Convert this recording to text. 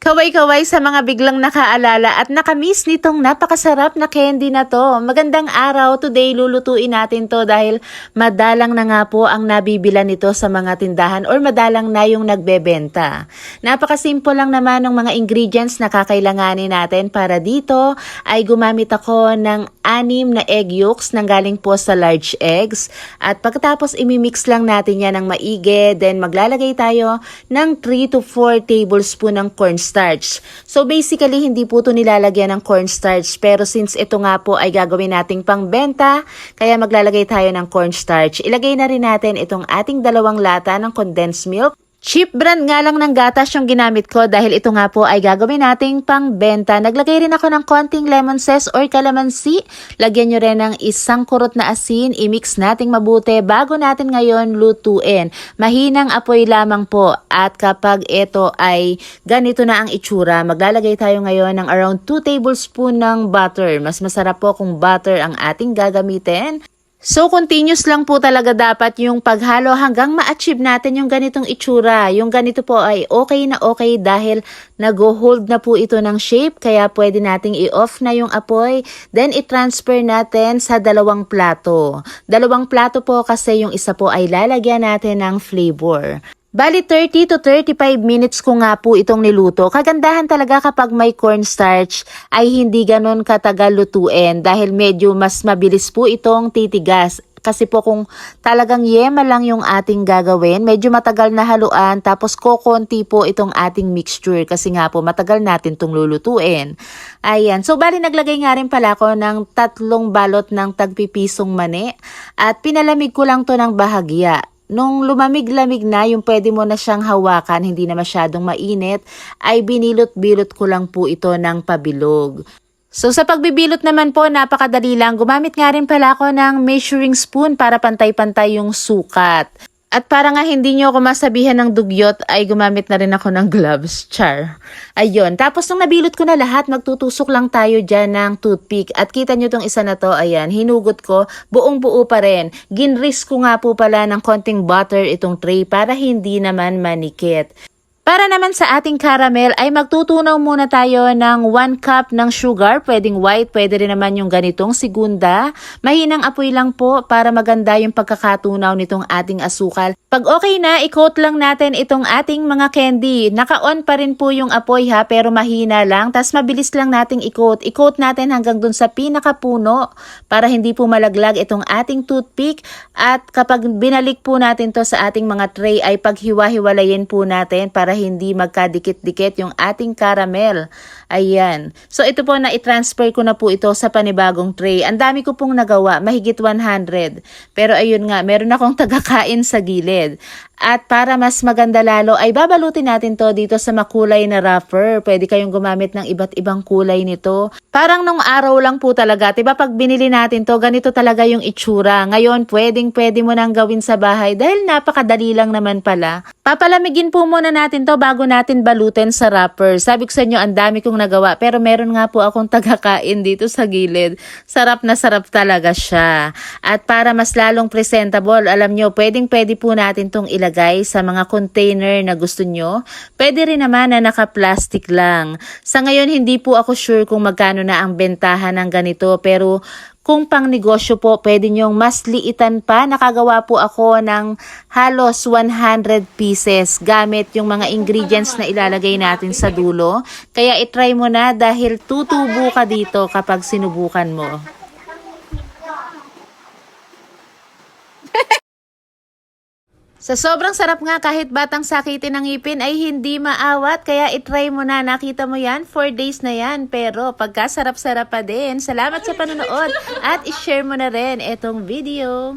Kaway-kaway sa mga biglang nakaalala at nakamiss nitong napakasarap na candy na to. Magandang araw, today lulutuin natin to dahil madalang na nga po ang nabibila nito sa mga tindahan or madalang na yung nagbebenta. Napakasimple lang naman ng mga ingredients na kakailanganin natin para dito ay gumamit ako ng 6 na egg yolks nang galing po sa large eggs. At pagkatapos imimix lang natin yan ng maigi, then maglalagay tayo ng 3 to 4 tablespoon ng cornstarch. So basically, hindi po ito nilalagyan ng cornstarch. Pero since ito nga po ay gagawin nating pangbenta, kaya maglalagay tayo ng cornstarch. Ilagay na rin natin itong ating 2 lata ng condensed milk. Cheap brand nga lang ng gatas yung ginamit ko dahil ito nga po ay gagawin nating pangbenta. Naglagay rin ako ng konting lemon zest or calamansi. Lagyan nyo rin ng 1 kurot na asin. I-mix nating mabuti bago natin ngayon lutuin. Mahinang apoy lamang po. At kapag ito ay ganito na ang itsura, maglalagay tayo ngayon ng around 2 tablespoon ng butter. Mas masarap po kung butter ang ating gagamitin. So, continuous lang po talaga dapat yung paghalo hanggang ma-achieve natin yung ganitong itsura. Yung ganito po ay okay na okay dahil nag-hold na po ito ng shape. Kaya pwede nating i-off na yung apoy. Then, i-transfer natin sa 2 plato. 2 plato po kasi yung isa po ay lalagyan natin ng flavor. Bali 30 to 35 minutes ko nga po itong niluto. Kagandahan talaga kapag may cornstarch ay hindi ganon katagal lutuin dahil medyo mas mabilis po itong titigas. Kasi po kung talagang yema lang yung ating gagawin, medyo matagal na haluan tapos kokonti po itong ating mixture kasi nga po matagal natin itong lulutuin. Ayan. So bali naglagay nga rin pala ako ng 3 balot ng tagpipisong mani at pinalamig ko lang to ng bahagya. Nung lumamig-lamig na, yung pwede mo na siyang hawakan, hindi na masyadong mainit, ay binilot-bilot ko lang po ito ng pabilog. So sa pagbibilot naman po, napakadali lang. Gumamit nga rin pala ako ng measuring spoon para pantay-pantay yung sukat. At para nga hindi nyo ako masabihan ng dugyot, ay gumamit na rin ako ng gloves. Char. Ayun. Tapos nung nabilot ko na lahat, magtutusok lang tayo dyan ng toothpick. At kita nyo tong isa na to, ayan, hinugot ko, buong buo pa rin. Ginris ko nga po pala ng konting butter itong tray para hindi naman manikit. Para naman sa ating caramel ay magtutunaw muna tayo ng 1 cup ng sugar. Pwedeng white, pwede rin naman yung ganitong segunda. Mahinang apoy lang po para maganda yung pagkakatunaw nitong ating asukal. Pag okay na, i-coat lang natin itong ating mga candy. Naka-on pa rin po yung apoy ha, pero mahina lang. Tas mabilis lang nating i-coat. I-coat natin hanggang dun sa pinakapuno para hindi po malaglag itong ating toothpick. At kapag binalik po natin to sa ating mga tray ay paghiwa-hiwalayin po natin para hindi magkadikit-dikit yung ating caramel. Ayan. So ito po na i-transfer ko na po ito sa panibagong tray. Ang dami ko pong nagawa, mahigit 100. Pero ayun nga, meron akong tagakain sa gilid. At para mas maganda lalo ay babalutin natin to dito sa makulay na wrapper. Pwede kayong gumamit ng iba't ibang kulay nito. Parang nung araw lang po talaga, diba pag binili natin to, ganito talaga yung itsura. Ngayon, pwede mo nang gawin sa bahay dahil napakadali lang naman pala. Papalamigin po muna natin to bago natin balutin sa wrapper. Sabi ko sa inyo, ang dami kong nagawa. Pero meron nga po akong tagakain dito sa gilid. Sarap na sarap talaga siya. At para mas lalong presentable, alam nyo, pwede po natin tong ilagay sa mga container na gusto nyo. Pwede rin naman na naka-plastic lang. Sa ngayon, hindi po ako sure kung magkano na ang bentahan ng ganito. Pero kung pang negosyo po, pwede nyong mas liitan pa. Nakagawa po ako ng halos 100 pieces gamit yung mga ingredients na ilalagay natin sa dulo. Kaya itry mo na dahil tutubo ka dito kapag sinubukan mo. Sa sobrang sarap nga kahit batang sakitin ng ngipin ay hindi maawat. Kaya itry mo na. Nakita mo yan? 4 days na yan. Pero pagkasarap-sarap pa din. Salamat sa panonood at ishare mo na rin itong video.